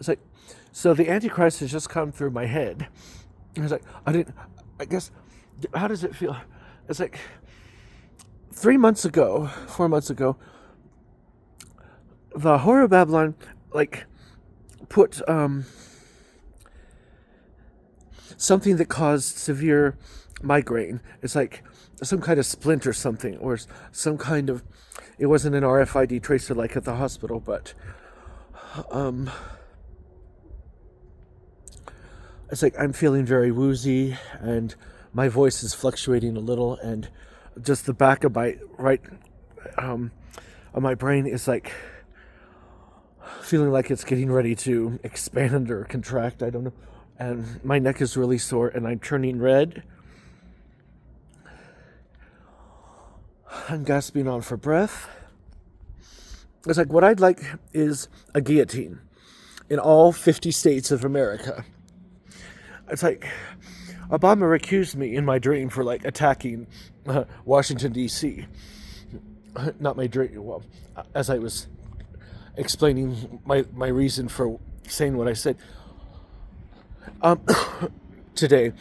It's like, so the antichrist has just come through my head. I was like, I guess, how does it feel? It's like 3 months ago, 4 months ago, the horror of Babylon, like, put something that caused severe migraine. It's like some kind of splint or something, or some kind of, it wasn't an RFID tracer like at the hospital, but it's like I'm feeling very woozy and my voice is fluctuating a little, and just the back of my right of my brain is like feeling like it's getting ready to expand or contract. I don't know. And my neck is really sore and I'm turning red. I'm gasping on for breath. It's like, what I'd like is a guillotine in all 50 states of America. It's like, Obama accused me in my dream for like attacking Washington, D.C. Not my dream, well, as I was explaining my reason for saying what I said. Today,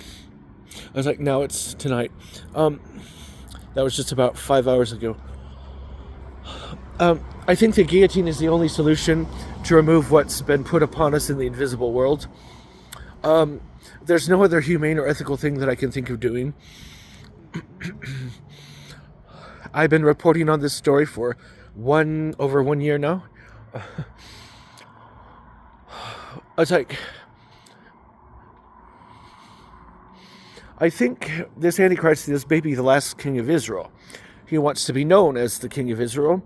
I was like, now it's tonight. That was just about 5 hours ago. I think the guillotine is the only solution to remove what's been put upon us in the invisible world. There's no other humane or ethical thing that I can think of doing. I've been reporting on this story for over 1 year now. It's like, I think this Antichrist is maybe the last king of Israel. He wants to be known as the king of Israel,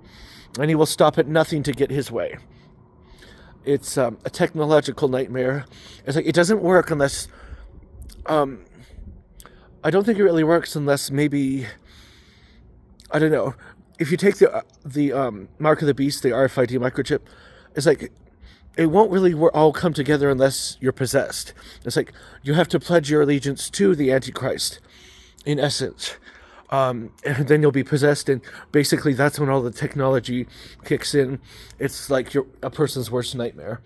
and he will stop at nothing to get his way. It's a technological nightmare. It's like, it doesn't work unless, I don't think it really works unless maybe, I don't know, if you take the mark of the beast, the RFID microchip, it's like, it won't really all come together unless you're possessed. It's like, you have to pledge your allegiance to the Antichrist, in essence. And then you'll be possessed, and basically that's when all the technology kicks in. It's like a person's worst nightmare.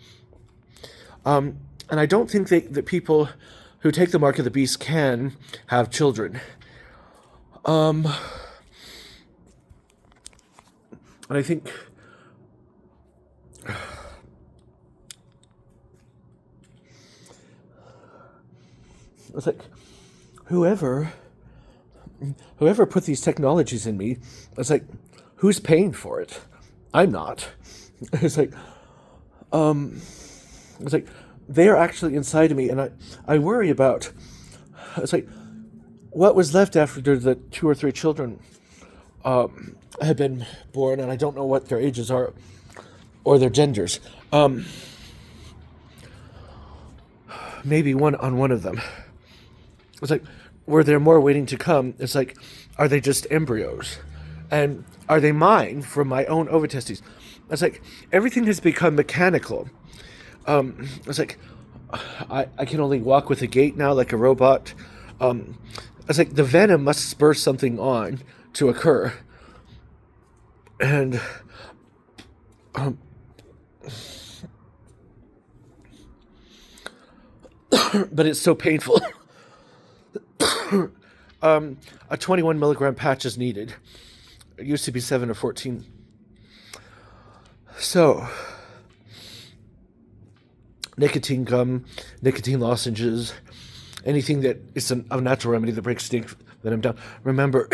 And I don't think that people who take the mark of the beast can have children. And I think it's like, whoever put these technologies in me, it's like, who's paying for it? I'm not. It's like, they are actually inside of me, and I worry about, it's like, what was left after the 2 or 3 children had been born, and I don't know what their ages are or their genders. Maybe one of them. It's like, were there more waiting to come? It's like, are they just embryos? And are they mine from my own ovotestes? It's like, everything has become mechanical. It's like, I can only walk with a gait now like a robot. It's like, the venom must spur something on to occur. And but it's so painful. A 21 milligram patch is needed. It used to be 7 or 14. So, nicotine gum, nicotine lozenges, anything that is a natural remedy that breaks stink venom down. Remember,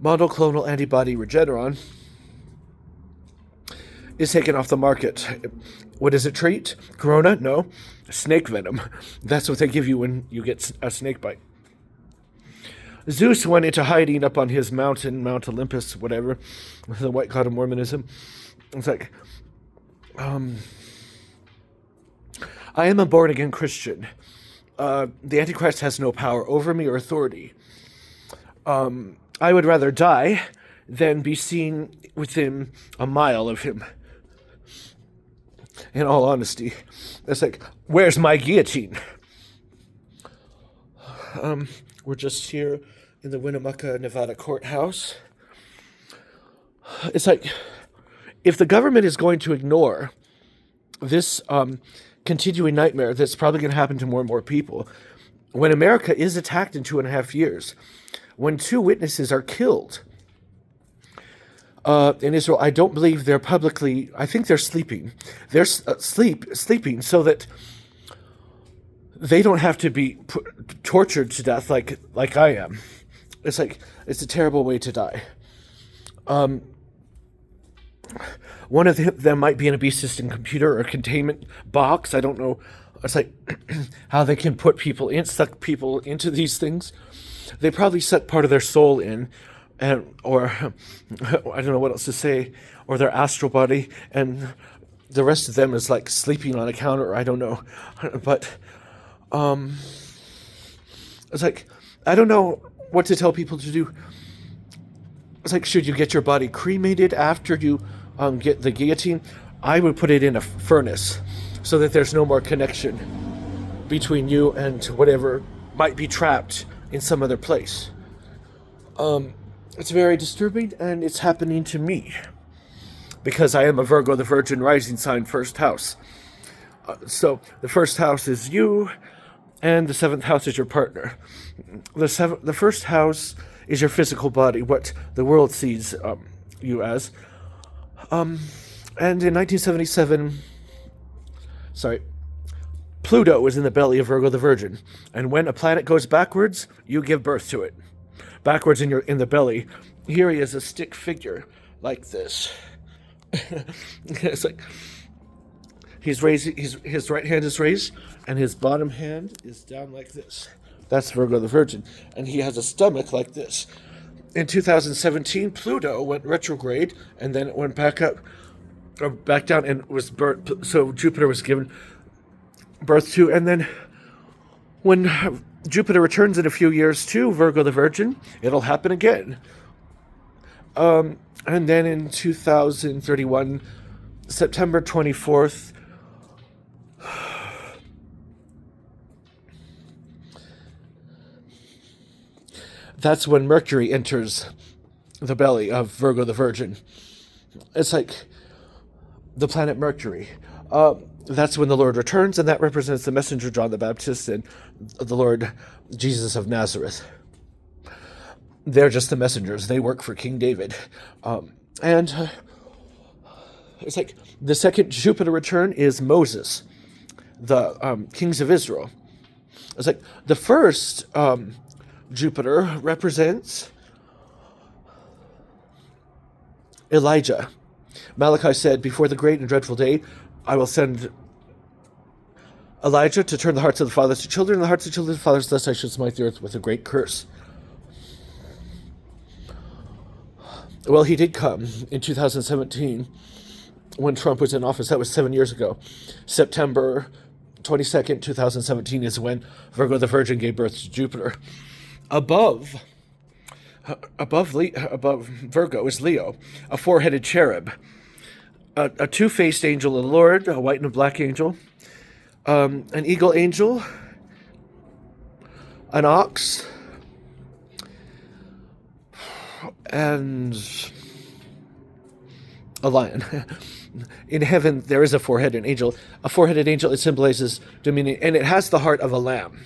monoclonal antibody Regeneron is taken off the market. What does it treat? Corona? No. Snake venom. That's what they give you when you get a snake bite. Zeus went into hiding up on his mountain, Mount Olympus, whatever, the white god of Mormonism. It's like, I am a born-again Christian. The Antichrist has no power over me or authority. I would rather die than be seen within a mile of him. In all honesty, it's like, where's my guillotine? We're just here in the Winnemucca, Nevada courthouse. It's like, if the government is going to ignore this continuing nightmare that's probably going to happen to more and more people, when America is attacked in 2.5 years, when 2 witnesses are killed in Israel, I don't believe they're publicly. I think they're sleeping. They're sleeping so that they don't have to be tortured to death like I am. It's like, it's a terrible way to die. One of them might be in a beast system computer or containment box. I don't know. It's like how they can suck people into these things. They probably suck part of their soul in, or I don't know what else to say, or their astral body, and the rest of them is like sleeping on a counter. I don't know, but it's like, I don't know what to tell people to do. It's like, should you get your body cremated after you get the guillotine? I would put it in a furnace so that there's no more connection between you and whatever might be trapped in some other place. It's very disturbing, and it's happening to me because I am a Virgo, the Virgin rising sign, first house. So the first house is you, and the 7th house is your partner. The first house is your physical body, what the world sees you as. And in 1977, Pluto was in the belly of Virgo the Virgin, and when a planet goes backwards, you give birth to it. Backwards in the belly. Here he is, a stick figure like this. It's like he's raising. His right hand is raised, and his bottom hand is down like this. That's Virgo the Virgin, and he has a stomach like this. In 2017, Pluto went retrograde, and then it went back up, or back down, and was birth. So Jupiter was given birth to, and then when Jupiter returns in a few years to Virgo the Virgin, it'll happen again. And then in 2031, September 24th, that's when Mercury enters the belly of Virgo the Virgin. It's like the planet Mercury. That's when the Lord returns, and that represents the messenger John the Baptist and the Lord Jesus of Nazareth. They're just the messengers. They work for King David. And it's like the second Jupiter return is Moses, the kings of Israel. It's like the first Jupiter represents Elijah. Malachi said, before the great and dreadful day, I will send Elijah to turn the hearts of the fathers to children and the hearts of children to fathers, lest I should smite the earth with a great curse. Well, he did come in 2017 when Trump was in office. That was 7 years ago. September 22nd, 2017 is when Virgo the Virgin gave birth to Jupiter. Above Virgo is Leo, a four-headed cherub, a two-faced angel of the Lord, a white and a black angel, an eagle angel, an ox, and a lion. In heaven, there is a four-headed angel. A four-headed angel, it symbolizes dominion, and it has the heart of a lamb.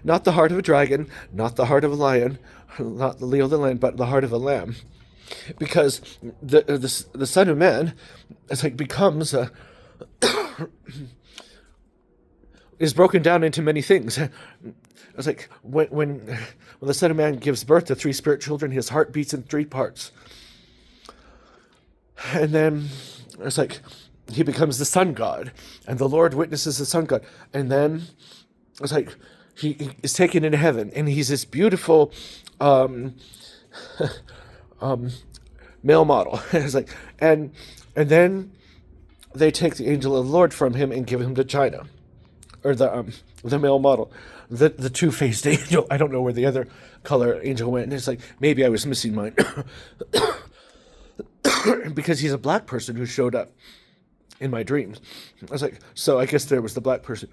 Not the heart of a dragon, not the heart of a lion, not the Leo the lion, but the heart of a lamb. Because the Son of Man, it's like becomes is broken down into many things. It's like when the Son of Man gives birth to three spirit children, his heart beats in three parts. And then it's like he becomes the sun god, and the Lord witnesses the sun god. And then it's like he is taken into heaven, and he's this beautiful male model. It's like, and then they take the angel of the Lord from him and give him to China, or the male model, the two-faced angel. I don't know where the other color angel went. And it's like, maybe I was missing mine. Because he's a black person who showed up in my dreams. I was like, so I guess there was the black person.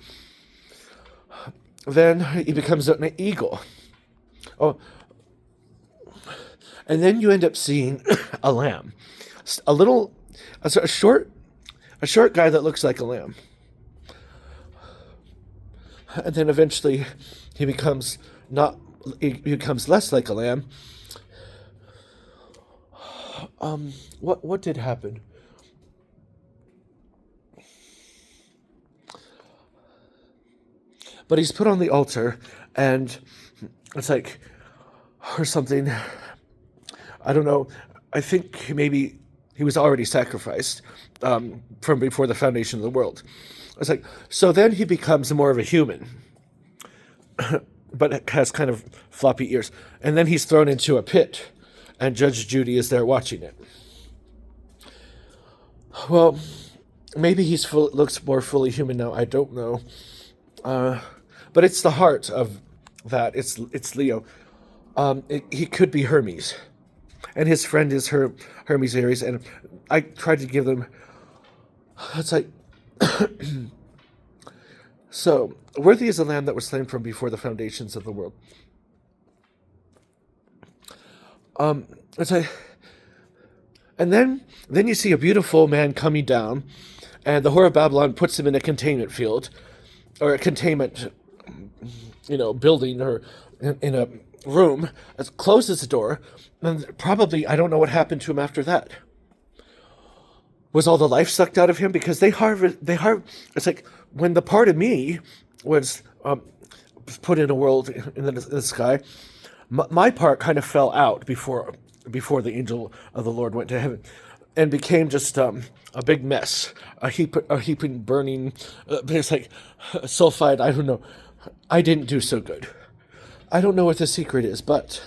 Then he becomes an eagle. Oh, and then you end up seeing a lamb, a little, a short, a short guy that looks like a lamb, and then eventually he becomes not. He becomes less like a lamb. What did happen? But he's put on the altar, and it's like, or something. I don't know. I think maybe he was already sacrificed from before the foundation of the world. It's like, so then he becomes more of a human, but has kind of floppy ears. And then he's thrown into a pit, and Judge Judy is there watching it. Well, maybe looks more fully human now. I don't know. But it's the heart of that. It's Leo. He could be Hermes, and his friend is Hermes Aries. And I tried to give them. It's like, so worthy is the lamb that was slain from before the foundations of the world. It's like, and then you see a beautiful man coming down, and the whore of Babylon puts him in a containment field, or a containment, building, or in a room, closes the door, and probably, I don't know what happened to him after that. Was all the life sucked out of him? Because it's like when the part of me was put in a world in the sky, my part kind of fell out before the angel of the Lord went to heaven, and became just a big mess, a heaping burning. It's like sulfide. I don't know. I didn't do so good. I don't know what the secret is, but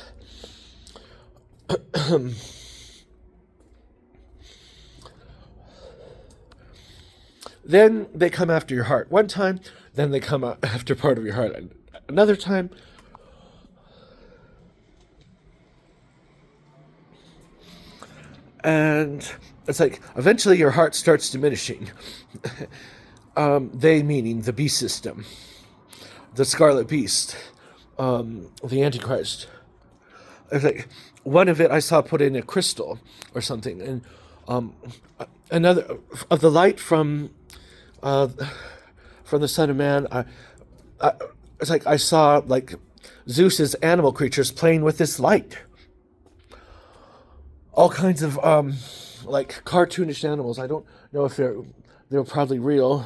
then they come after your heart one time, then they come after part of your heart another time. And it's like eventually your heart starts diminishing. They meaning the beast system, the scarlet beast, the antichrist. It's like one of it I saw put in a crystal or something, and another of the light from the Son of Man. It's like I saw like Zeus's animal creatures playing with this light. All kinds of like cartoonish animals. I don't know if they're probably real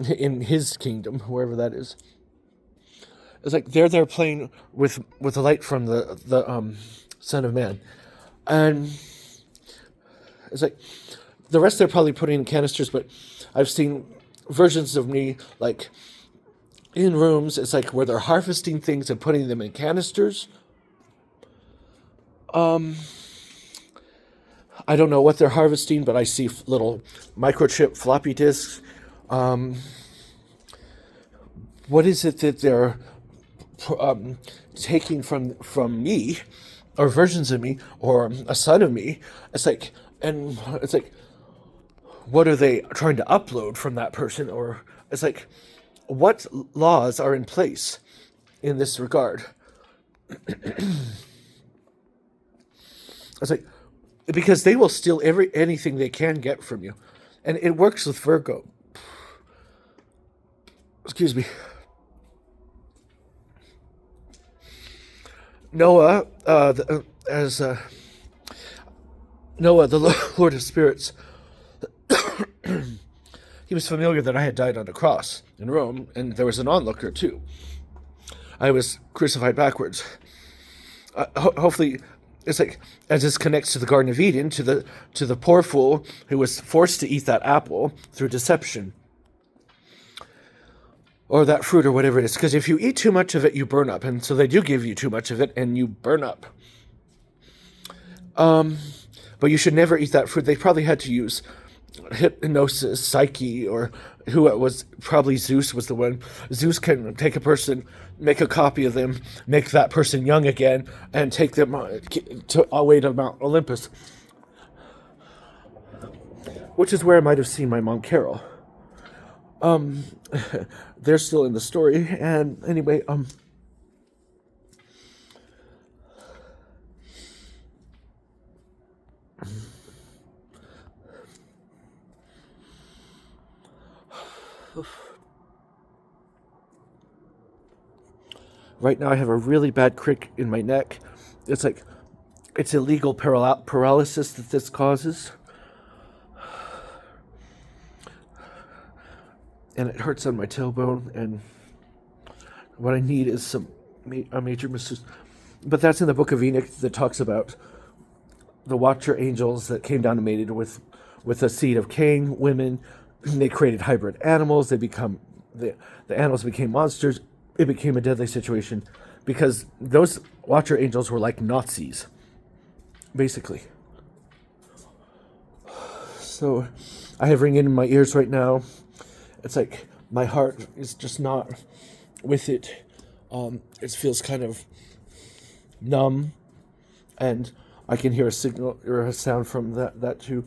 in his kingdom, wherever that is. It's like they're there playing with the light from the Son of Man, and it's like the rest they're probably putting in canisters. But I've seen versions of me like in rooms. It's like where they're harvesting things and putting them in canisters. I don't know what they're harvesting, but I see little microchip floppy disks. What is it that they're taking from me, or versions of me, or a son of me? It's like, and it's like, what are they trying to upload from that person? Or it's like, what laws are in place in this regard? It's like, because they will steal anything they can get from you, and it works with Virgo. Excuse me. Noah, Noah, the Lord of Spirits, he was familiar that I had died on a cross in Rome, and there was an onlooker too. I was crucified backwards. Hopefully, it's like as this connects to the Garden of Eden, to the poor fool who was forced to eat that apple through deception, or that fruit, or whatever it is. Because if you eat too much of it, you burn up, and so they do give you too much of it, and you burn up. But you should never eat that fruit. They probably had to use hypnosis, psyche, or who it was. Probably Zeus was the one. Zeus can take a person, make a copy of them, make that person young again, and take them away to Mount Olympus, which is where I might have seen my mom Carol. They're still in the story, and anyway, Right now I have a really bad crick in my neck. It's like, it's illegal paralysis that this causes. And it hurts on my tailbone, and what I need is a major masseuse. But that's in the Book of Enoch that talks about the watcher angels that came down and mated with the seed of Cain, women. They created hybrid animals. The animals became monsters. It became a deadly situation because those watcher angels were like Nazis, basically. So I have ringing in my ears right now. It's like my heart is just not with it. It feels kind of numb, and I can hear a signal or a sound from that too.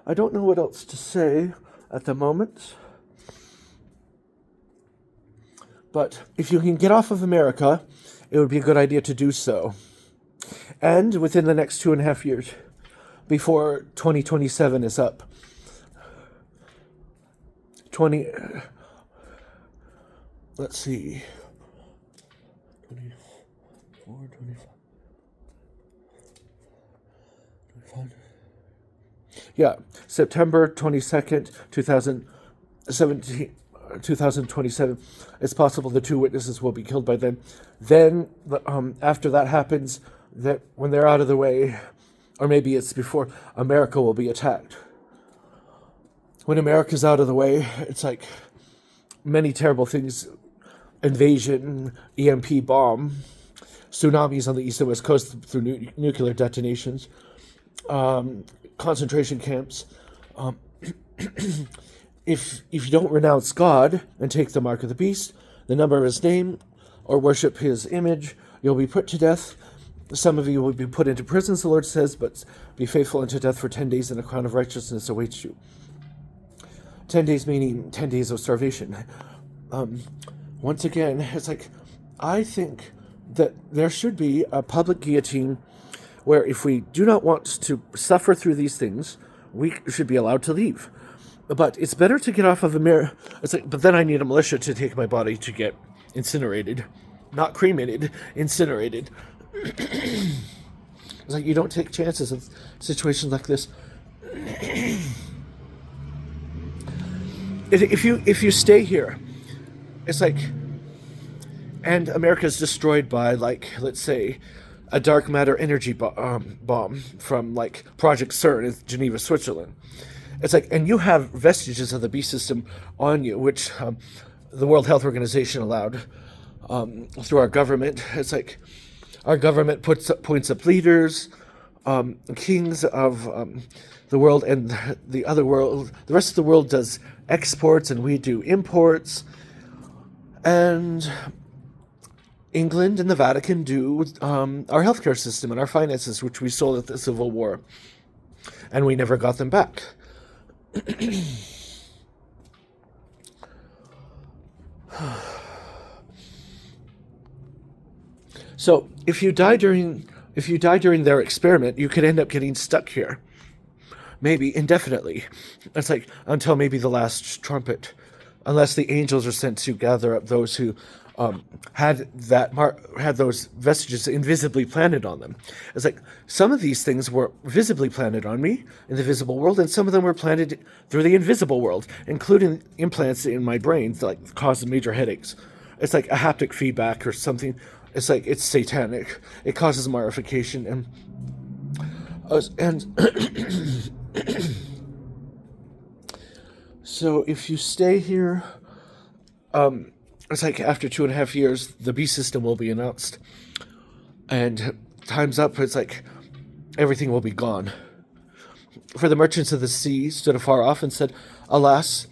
I don't know what else to say at the moment. But if you can get off of America, it would be a good idea to do so. And within the next 2.5 years, before 2027 is up. 25. 25. Yeah, September 22nd, 2027. It's possible the 2 witnesses will be killed by then. Then, after that happens, that when they're out of the way, or maybe it's before, America will be attacked. When America's out of the way, it's like many terrible things: invasion, EMP bomb, tsunamis on the east and west coast through nuclear detonations, concentration camps. If you don't renounce God and take the mark of the beast, the number of his name, or worship his image, you'll be put to death. Some of you will be put into prisons, the Lord says, but be faithful unto death for 10 days, and a crown of righteousness awaits you. 10 days meaning 10 days of starvation. Once again, it's like, I think that there should be a public guillotine where if we do not want to suffer through these things, we should be allowed to leave. But it's better to get off of America. It's like, but then I need a militia to take my body to get incinerated. Not cremated, incinerated. It's like, you don't take chances of situations like this. If you stay here, it's like, and America's destroyed by, like, let's say, a dark matter energy bomb from, like, Project CERN in Geneva, Switzerland. It's like, and you have vestiges of the beast system on you, which the World Health Organization allowed through our government. It's like, our government points up leaders, kings of the world, and the other world. The rest of the world does exports, and we do imports. And England and the Vatican do our healthcare system and our finances, which we sold at the Civil War, and we never got them back. So if you die during their experiment, you could end up getting stuck here, maybe indefinitely. It's like until maybe the last trumpet, unless the angels are sent to gather up those who had those vestiges invisibly planted on them. It's like some of these things were visibly planted on me in the visible world, and some of them were planted through the invisible world, including implants in my brain that like caused major headaches. It's like a haptic feedback or something. It's like it's satanic. It causes mummification and so if you stay here, it's like after 2.5 years, the beast system will be announced, and time's up. It's like everything will be gone. For the merchants of the sea stood afar off and said, "Alas,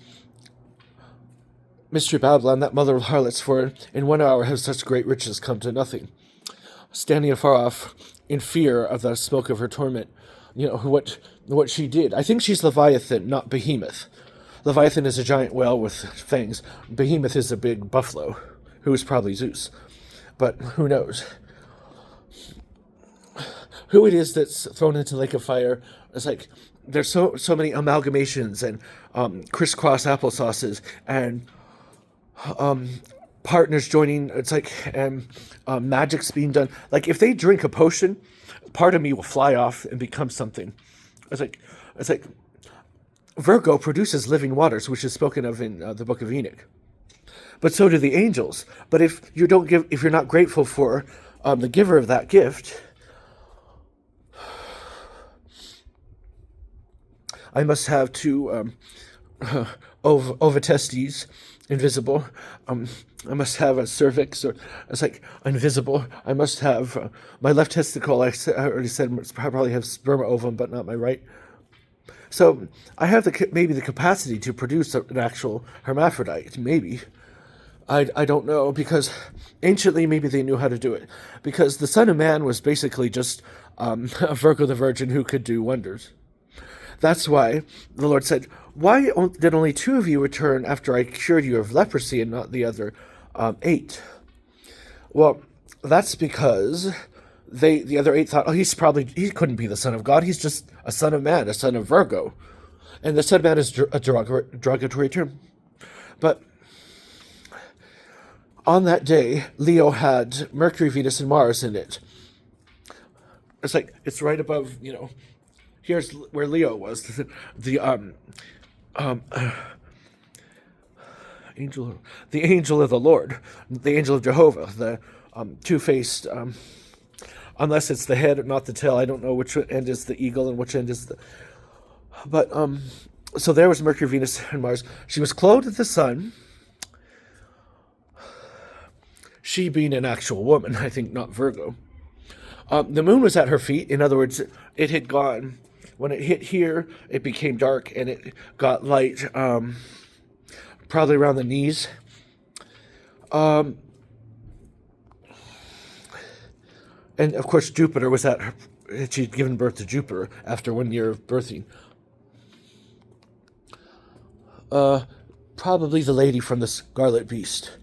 Mystery Babylon, that mother of harlots, for in 1 hour have such great riches come to nothing." Standing afar off in fear of the smoke of her torment, you know, what she did. I think she's Leviathan, not Behemoth. Leviathan is a giant whale with fangs. Behemoth is a big buffalo, who is probably Zeus. But who knows? who it is that's thrown into the lake of fire. It's like there's so many amalgamations and crisscross applesauces and partners joining. It's like magic's being done. Like if they drink a potion, part of me will fly off and become something. It's like Virgo produces living waters, which is spoken of in the book of Enoch. But so do the angels. But if you're not grateful for the giver of that gift, I must have two ovatestes, invisible. I must have a cervix, or it's like invisible. I must have my left testicle. I already said I probably have sperma ovum, but not my right. So I have maybe the capacity to produce an actual hermaphrodite. Maybe. I don't know, because anciently maybe they knew how to do it, because the Son of Man was basically just a Virgo the Virgin who could do wonders. That's why the Lord said, "Why did only 2 of you return after I cured you of leprosy and not the other 8? Well, that's because the other 8 thought, he couldn't be the Son of God. He's just a son of man, a son of Virgo. And the Son of Man is a derogatory term. But on that day, Leo had Mercury, Venus, and Mars in it. It's like, it's right above, here's where Leo was. The angel of the Lord, the angel of Jehovah, the two-faced, unless it's the head, not the tail. I don't know which end is the eagle and which end is the... But, so there was Mercury, Venus, and Mars. She was clothed with the sun. She being an actual woman, I think, not Virgo. The moon was at her feet. In other words, it had gone. When it hit here, it became dark, and it got light, probably around the knees. And, of course, Jupiter was at her. She'd given birth to Jupiter after 1 year of birthing. Probably the lady from the Scarlet Beast.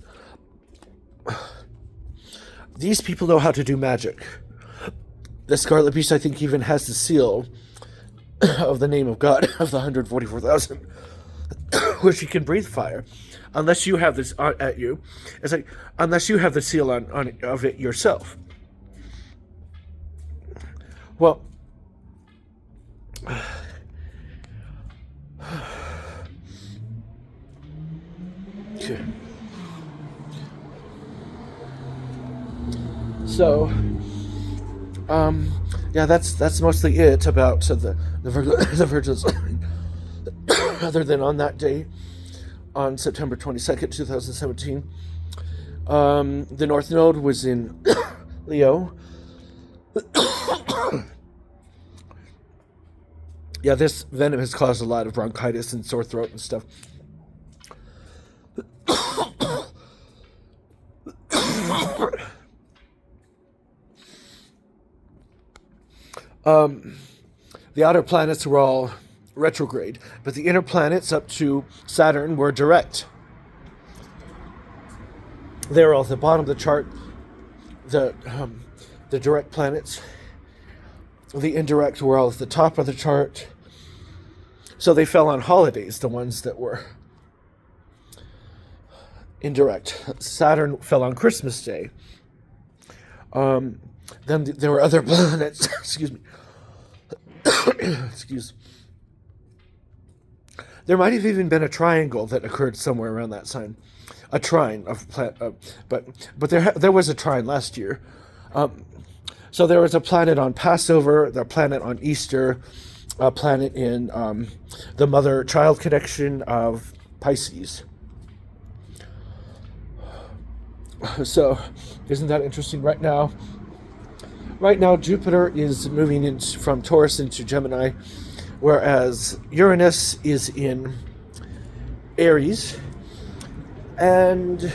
These people know how to do magic. The Scarlet Beast, I think, even has the seal of the name of God, of the 144,000, where she can breathe fire. Unless you have this at you. It's like, unless you have the seal on of it yourself. Well, okay. So, yeah, that's mostly it about the Virgins. Other than on that day, on September 22nd, 2017, the North Node was in Leo. Yeah, this venom has caused a lot of bronchitis and sore throat and stuff. The outer planets were all retrograde, but the inner planets up to Saturn were direct. They were all at the bottom of the chart. The direct planets. The indirect were all at the top of the chart. So they fell on holidays, the ones that were indirect. Saturn fell on Christmas Day. Then there were other planets. Excuse me. Excuse. There might have even been a triangle that occurred somewhere around that sign. A trine of but there was a trine last year. So there was a planet on Passover, the planet on Easter, a planet in the mother-child connection of Pisces. So, isn't that interesting? Right now, Jupiter is moving from Taurus into Gemini, whereas Uranus is in Aries, and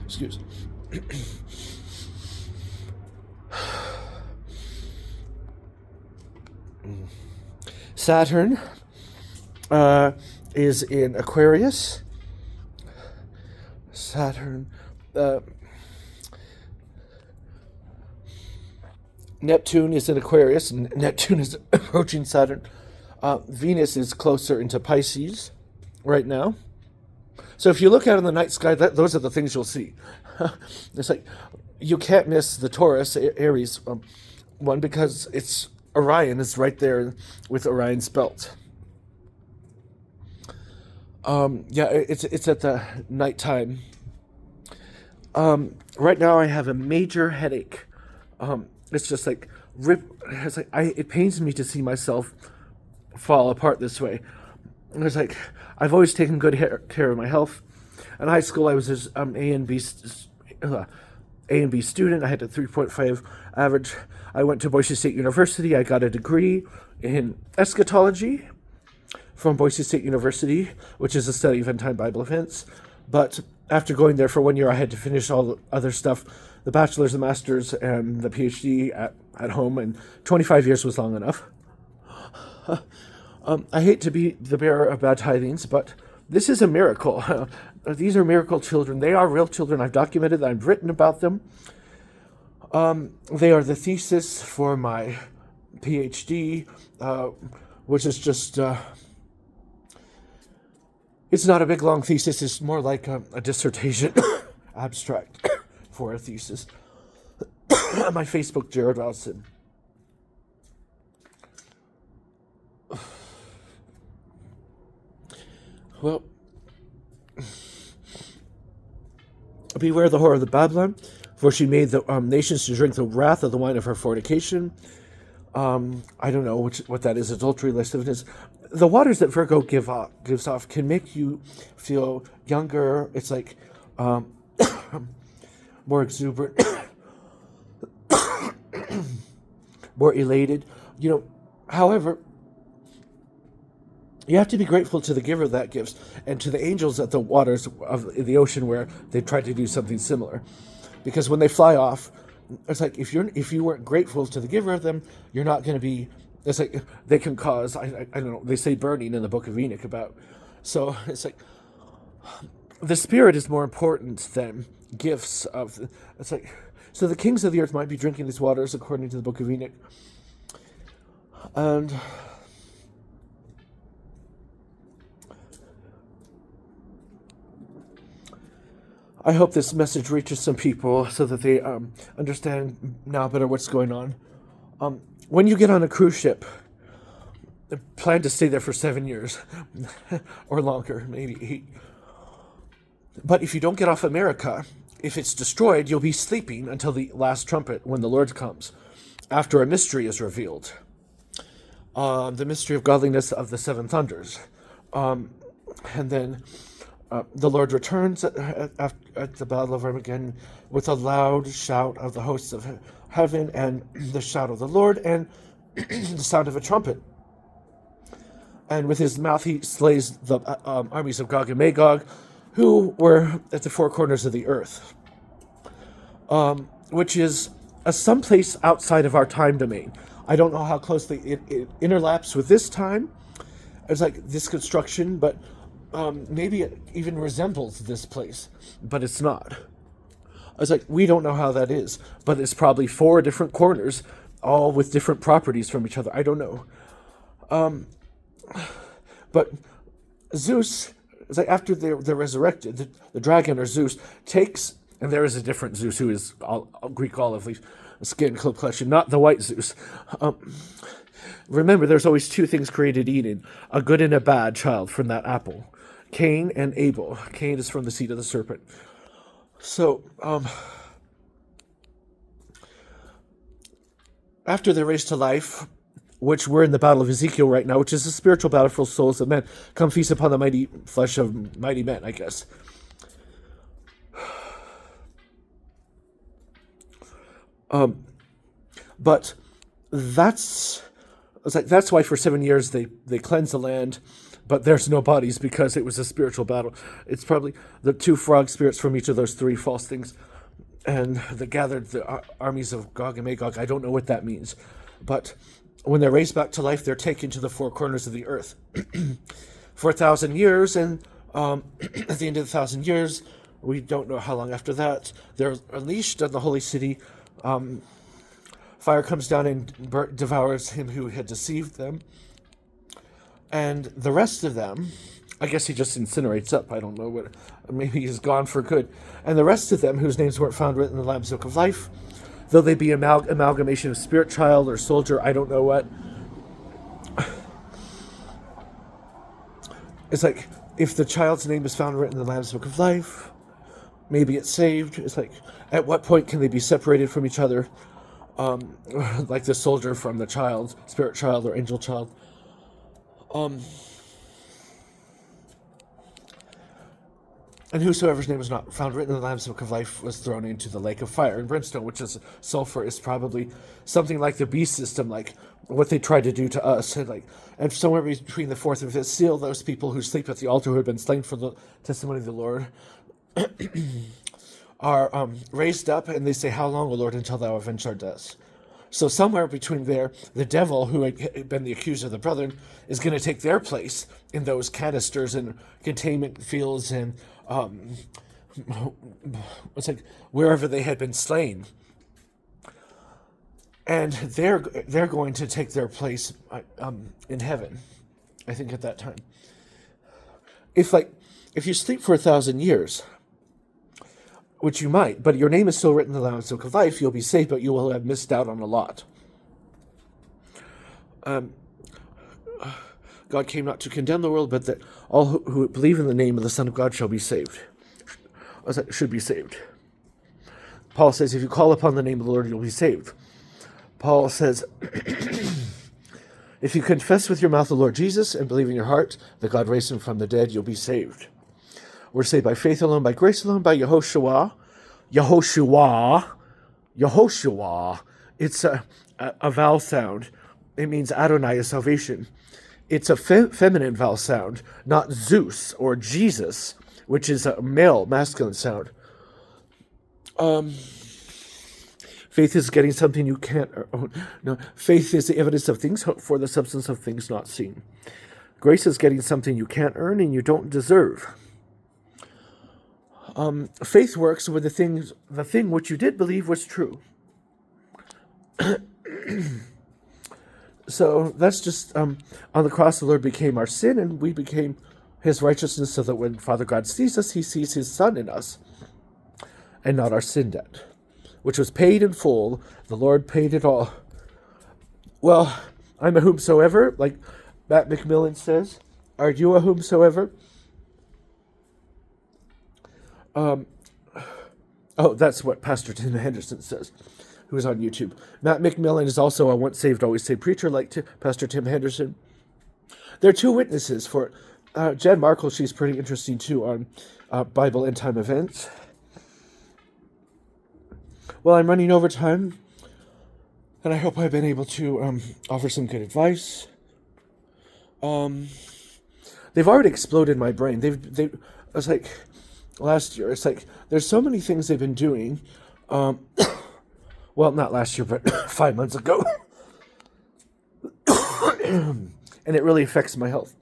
excuse me. Saturn is in Aquarius. Saturn, Neptune is in Aquarius, and Neptune is approaching Saturn. Venus is closer into Pisces right now. So if you look out in the night sky, those are the things you'll see. It's like you can't miss the Taurus, Aries one, because it's Orion is right there with Orion's belt. Yeah, it's at the nighttime. Right now I have a major headache. It's just like it pains me to see myself fall apart this way. It's like I've always taken good care of my health. In high school, I was an A and B student. I had a 3.5 average. I went to Boise State University. I got a degree in eschatology from Boise State University, which is a study of end-time Bible events. But after going there for 1 year, I had to finish all the other stuff, the bachelor's, the master's, and the PhD at home, and 25 years was long enough. I hate to be the bearer of bad tidings, but this is a miracle. These are miracle children. They are real children. I've documented them. I've written about them. They are the thesis for my PhD, which is just... it's not a big, long thesis. It's more like a dissertation abstract for a thesis. My Facebook, Jared Wilson. Well, beware the whore of the Babylon, for she made the nations to drink the wrath of the wine of her fornication. I don't know what that is, adultery, lasciviousness. The waters that Virgo gives off can make you feel younger. It's like more exuberant, more elated. However, you have to be grateful to the giver that gives, and to the angels at the waters of the ocean where they tried to do something similar. Because when they fly off, it's like if you weren't grateful to the giver of them, you're not going to be. It's like they can cause. I don't know. They say burning in the Book of Enoch about. So it's like the spirit is more important than gifts of. It's like so the kings of the earth might be drinking these waters according to the Book of Enoch, and. I hope this message reaches some people so that they understand now better what's going on. When you get on a cruise ship, plan to stay there for 7 years or longer, maybe 8. But if you don't get off America, if it's destroyed, you'll be sleeping until the last trumpet when the Lord comes, after a mystery is revealed. The mystery of godliness of the seven thunders. And then... the Lord returns at the Battle of Armageddon with a loud shout of the hosts of heaven and the shout of the Lord and the sound of a trumpet. And with his mouth he slays the armies of Gog and Magog, who were at the four corners of the earth, which is someplace outside of our time domain. I don't know how closely it interlaps with this time. It's like this construction, but... maybe it even resembles this place, but it's not. I was like, we don't know how that is, but it's probably 4 different corners, all with different properties from each other. I don't know. But Zeus, it's like after they're resurrected, the dragon or Zeus takes, and there is a different Zeus who is Greek olive leaf skin complexion, not the white Zeus. Remember, there's always 2 things created Eden, a good and a bad child from that apple. Cain and Abel. Cain is from the seed of the serpent. So, after they're raised to life, which we're in the battle of Ezekiel right now, which is a spiritual battle for souls of men, come feast upon the mighty flesh of mighty men, I guess. But that's why for 7 years they cleanse the land. But there's no bodies because it was a spiritual battle. It's probably the 2 frog spirits from each of those 3 false things. And they gathered the armies of Gog and Magog. I don't know what that means. But when they're raised back to life, they're taken to the 4 corners of the earth for 1,000 years. And at the end of the 1,000 years, we don't know how long after that, they're unleashed on the holy city Fire comes down and devours him who had deceived them. And the rest of them, I guess he just incinerates up. I don't know what. Maybe he's gone for good. And the rest of them, whose names weren't found written in the Lamb's Book of Life, though they be amalgamation of spirit child or soldier, I don't know what. It's like, if the child's name is found written in the Lamb's Book of Life, maybe it's saved. It's like, at what point can they be separated from each other? Like the soldier from the child, spirit child or angel child. And whosoever's name was not found written in the Lamb's Book of Life was thrown into the lake of fire and brimstone, which is sulfur, is probably something like the beast system, like what they tried to do to us. And somewhere between the fourth and fifth seal, those people who sleep at the altar who had been slain for the testimony of the Lord are raised up, and they say, "How long, O Lord, until thou avenge our deaths?" So somewhere between there, the devil, who had been the accuser of the brethren, is going to take their place in those canisters and containment fields and it's like wherever they had been slain. And they're going to take their place in heaven, I think, at that time. If you sleep for 1,000 years, which you might, but your name is still written in the Lamb's Book of Life, you'll be saved, but you will have missed out on a lot. God came not to condemn the world, but that all who believe in the name of the Son of God shall be saved. Should be saved. Paul says, if you call upon the name of the Lord, you'll be saved. Paul says, if you confess with your mouth the Lord Jesus and believe in your heart that God raised him from the dead, you'll be saved. We're saved by faith alone, by grace alone, by Yehoshua. It's a vowel sound. It means Adonai is salvation. It's a feminine vowel sound, not Zeus or Jesus, which is a male, masculine sound. Faith is getting something you can't own. No, faith is the evidence of things hoped for, the substance of things not seen. Grace is getting something you can't earn and you don't deserve. Faith works when the thing which you did believe was true. So that's just, on the cross the Lord became our sin and we became his righteousness, so that when Father God sees us, he sees his Son in us and not our sin debt, which was paid in full. The Lord paid it all. Well, I'm a whomsoever, like Matt McMillan says. Are you a whomsoever? Oh, that's what Pastor Tim Henderson says, who is on YouTube. Matt McMillan is also a once saved, always saved preacher like Pastor Tim Henderson. There are two witnesses for it. Jen Markle, she's pretty interesting too on Bible end time events. Well, I'm running over time, and I hope I've been able to offer some good advice. They've already exploded my brain. It was like last year. It's like there's so many things they've been doing. Well, not last year, but 5 months ago, and it really affects my health.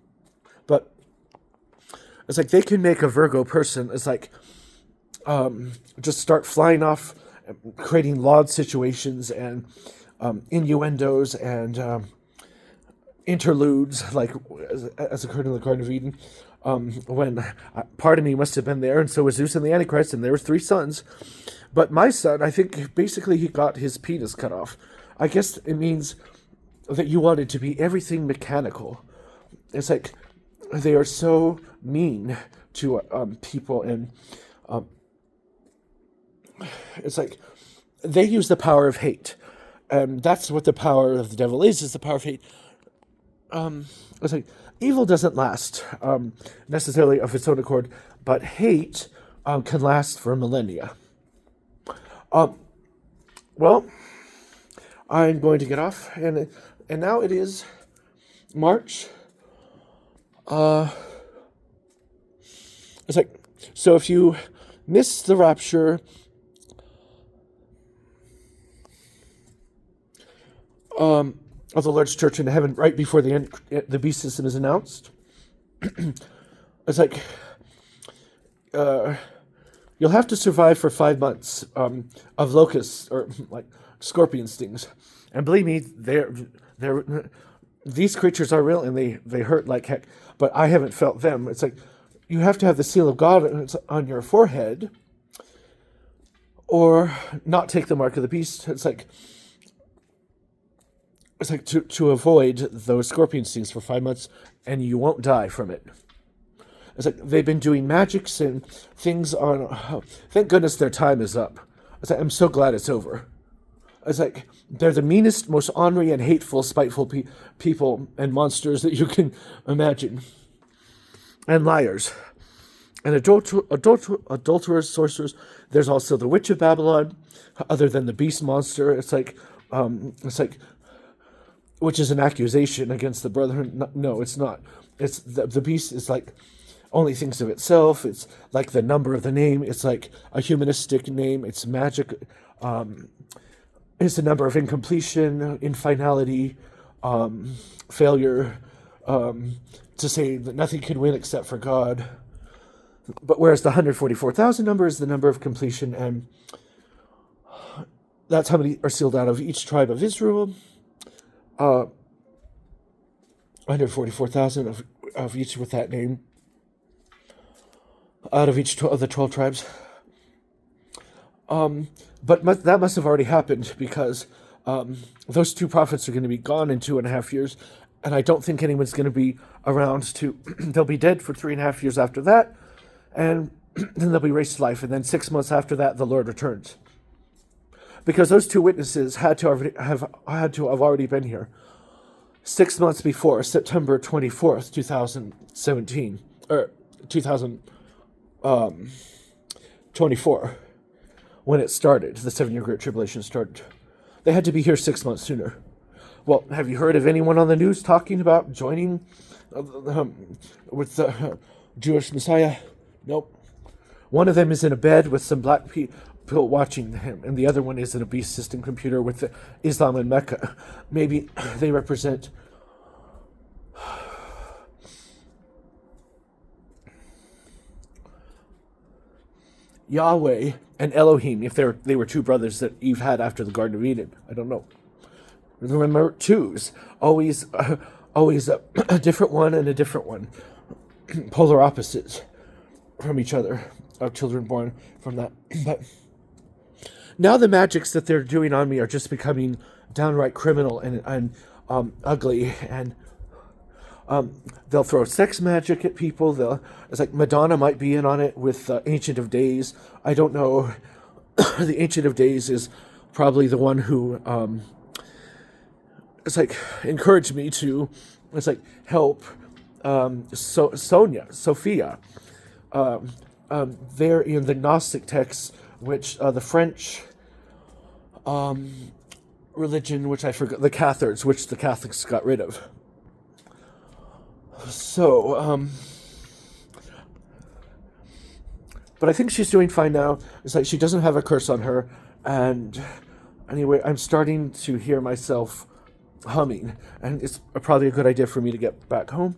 But it's like they can make a Virgo person, it's like, just start flying off, creating laud situations and innuendos and interludes, like as occurred in the Garden of Eden, when part of me must have been there, and so was Zeus and the Antichrist, and there were 3 sons. But my son, I think basically he got his penis cut off. I guess it means that you wanted to be everything mechanical. It's like they are so mean to people, and it's like they use the power of hate. That's what the power of the devil is the power of hate. It's like evil doesn't last necessarily of its own accord, but hate can last for millennia. Well, I'm going to get off, and now it is March. It's like, so if you miss the rapture, of the Lord's church in heaven right before the beast system is announced, it's like, You'll have to survive for 5 months of locusts or like scorpion stings, and believe me, they're these creatures are real and they hurt like heck. But I haven't felt them. It's like you have to have the seal of God on your forehead, or not take the mark of the beast. It's like to avoid those scorpion stings for 5 months, and you won't die from it. It's like they've been doing magics and things on. Oh, thank goodness their time is up. It's like I'm so glad it's over. It's like they're the meanest, most ornery and hateful, spiteful people and monsters that you can imagine, and liars, and adulterers, sorcerers. There's also the witch of Babylon, other than the beast monster. It's like, which is an accusation against the brethren. No, it's not. It's the beast is like only thinks of itself. It's like the number of the name. It's like a humanistic name. It's magic. It's the number of incompletion, infinality, failure, to say that nothing can win except for God. But whereas the 144,000 number is the number of completion, and that's how many are sealed out of each tribe of Israel. 144,000 of each with that name, out of each of the 12 tribes. But that must have already happened, because those two prophets are going to be gone in 2.5 years, and I don't think anyone's going to be around to. They'll be dead for 3.5 years after that, and then they'll be raised to life, and then 6 months after that, the Lord returns. Because those two witnesses had to have already been here 6 months before September 24th, 2017, or 2024, when it started. The 7-year Great Tribulation started. They had to be here 6 months sooner. Well, have you heard of anyone on the news talking about joining with the Jewish Messiah? Nope. One of them is in a bed with some black people watching him, and the other one is in a beast system computer with Islam and Mecca. Maybe they represent Yahweh and Elohim, if they were two brothers that Eve had after the Garden of Eden. I don't know. Remember, twos, always a different one and a different one, polar opposites from each other, of children born from that. But now the magics that they're doing on me are just becoming downright criminal and ugly, and they'll throw sex magic at people. It's like Madonna might be in on it with Ancient of Days. I don't know. The Ancient of Days is probably the one who it's like encouraged me to. It's like help Sophia. They're in the Gnostic texts, which the French religion, which I forgot, the Cathars, which the Catholics got rid of. So, but I think she's doing fine now. It's like she doesn't have a curse on her, and anyway, I'm starting to hear myself humming, and it's probably a good idea for me to get back home.